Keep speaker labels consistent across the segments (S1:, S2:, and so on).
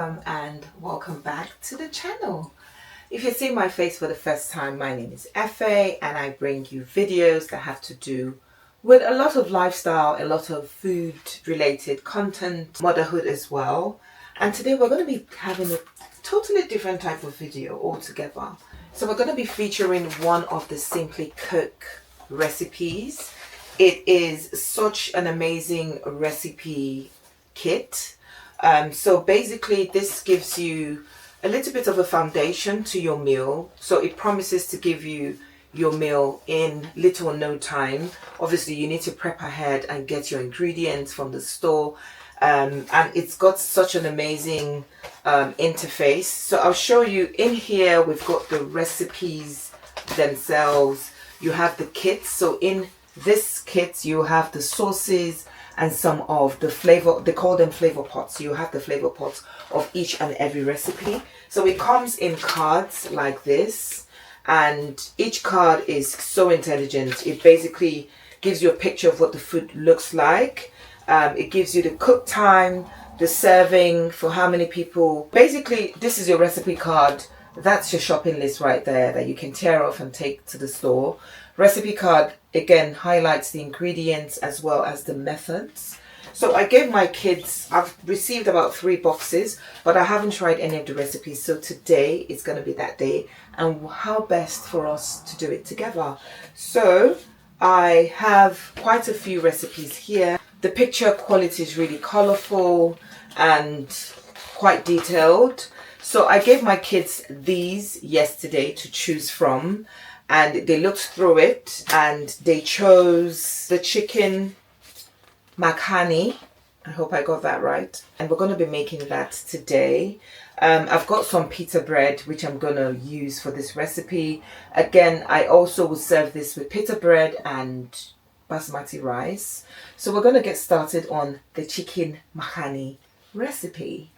S1: and welcome back to the channel. If you're seeing my face for the first time, my name is Efe and I bring you videos that have to do with a lot of lifestyle, a lot of food related content, motherhood as well. And today we're going to be having a totally different type of video altogether. So we're going to be featuring one of the Simply Cook recipes. It is such an amazing recipe kit. So basically this gives you a little bit of a foundation to your meal. So it promises to give you your meal in little or no time. Obviously you need to prep ahead and get your ingredients from the store. And it's got such an amazing interface. So I'll show you in here. We've got the recipes themselves. You have the kits. So in this kit you have the sauces and some of the flavor, they call them flavor pots. You have the flavor pots of each and every recipe. So it comes in cards like this, and each card is so intelligent. It basically gives you a picture of what the food looks like. It gives you the cook time, the serving for how many people. Basically, this is your recipe card. That's your shopping list right there that you can tear off and take to the store. Recipe card again highlights the ingredients as well as the methods. So I gave my kids, I've received about 3 boxes, but I haven't tried any of the recipes. So today is going to be that day, and how best for us to do it together. So I have quite a few recipes here. The picture quality is really colorful and quite detailed. So I gave my kids these yesterday to choose from, and they looked through it and they chose the Chicken Makhani. I hope I got that right. And we're going to be making that today. I've got some pita bread which I'm going to use for this recipe. Again, I also will serve this with pita bread and basmati rice. So we're going to get started on the Chicken Makhani recipe.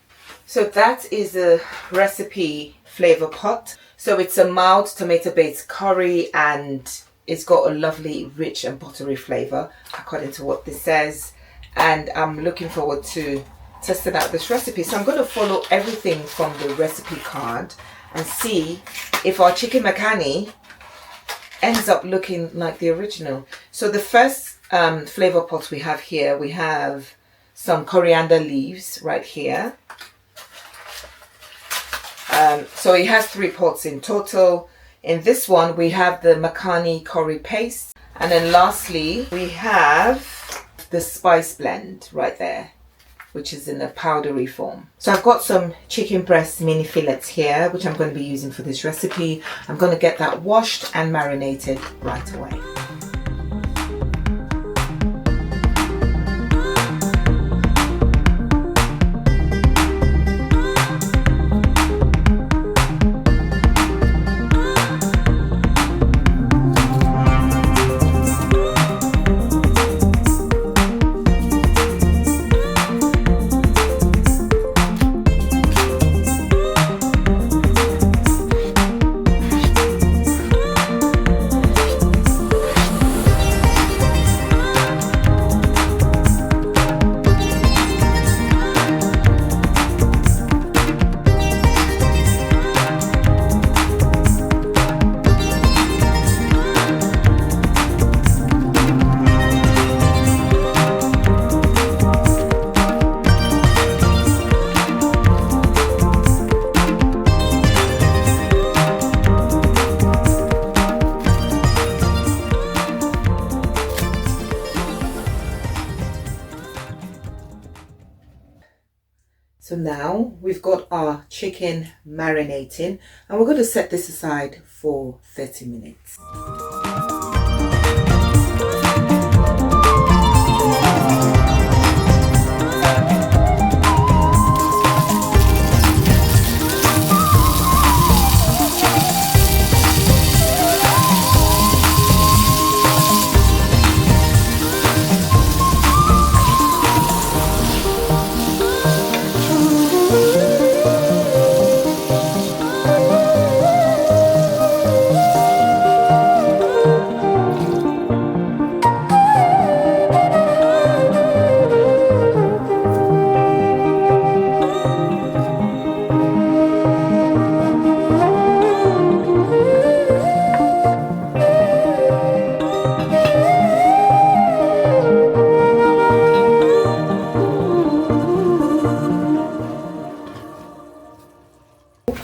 S1: So that is a recipe flavor pot. So it's a mild tomato-based curry and it's got a lovely rich and buttery flavor according to what this says. And I'm looking forward to testing out this recipe. So I'm going to follow everything from the recipe card and see if our Chicken Makhani ends up looking like the original. So the first flavor pot we have here, we have some coriander leaves right here. So it has 3 pots in total. In this one we have the makhani curry paste, and then lastly we have the spice blend right there, which is in a powdery form. So I've got some chicken breast mini fillets here which I'm going to be using for this recipe. I'm going to get that washed and marinated right away. So now we've got our chicken marinating and we're going to set this aside for 30 minutes.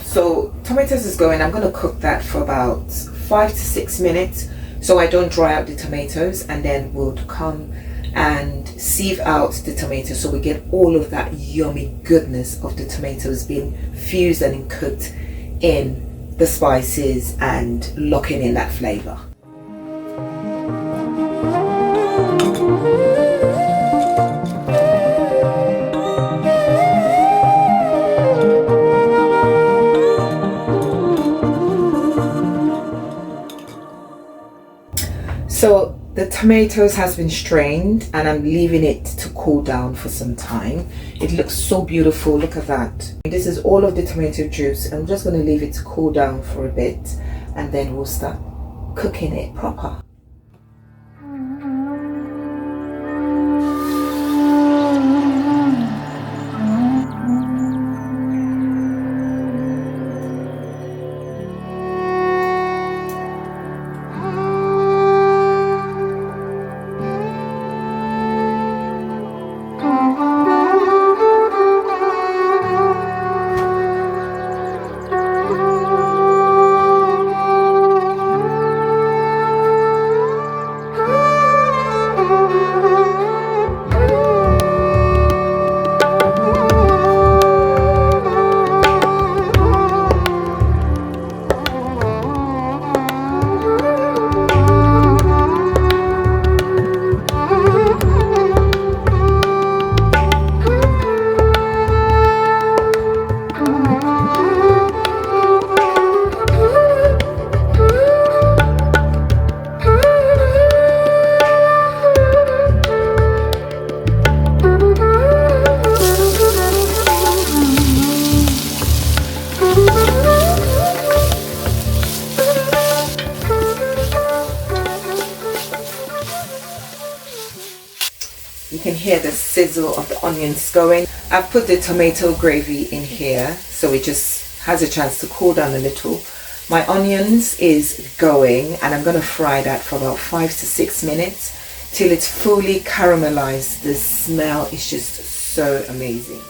S1: So tomatoes is going, I'm going to cook that for about 5 to 6 minutes so I don't dry out the tomatoes, and then we'll come and sieve out the tomatoes so we get all of that yummy goodness of the tomatoes being fused and cooked in the spices and locking in that flavor. So the tomatoes has been strained and I'm leaving it to cool down for some time. It looks so beautiful, look at that. This is all of the tomato juice. I'm just going to leave it to cool down for a bit and then we'll start cooking it proper. You can hear the sizzle of the onions going. I've put the tomato gravy in here so it just has a chance to cool down a little. My onions is going and I'm going to fry that for about 5 to 6 minutes till it's fully caramelized. The smell is just so amazing.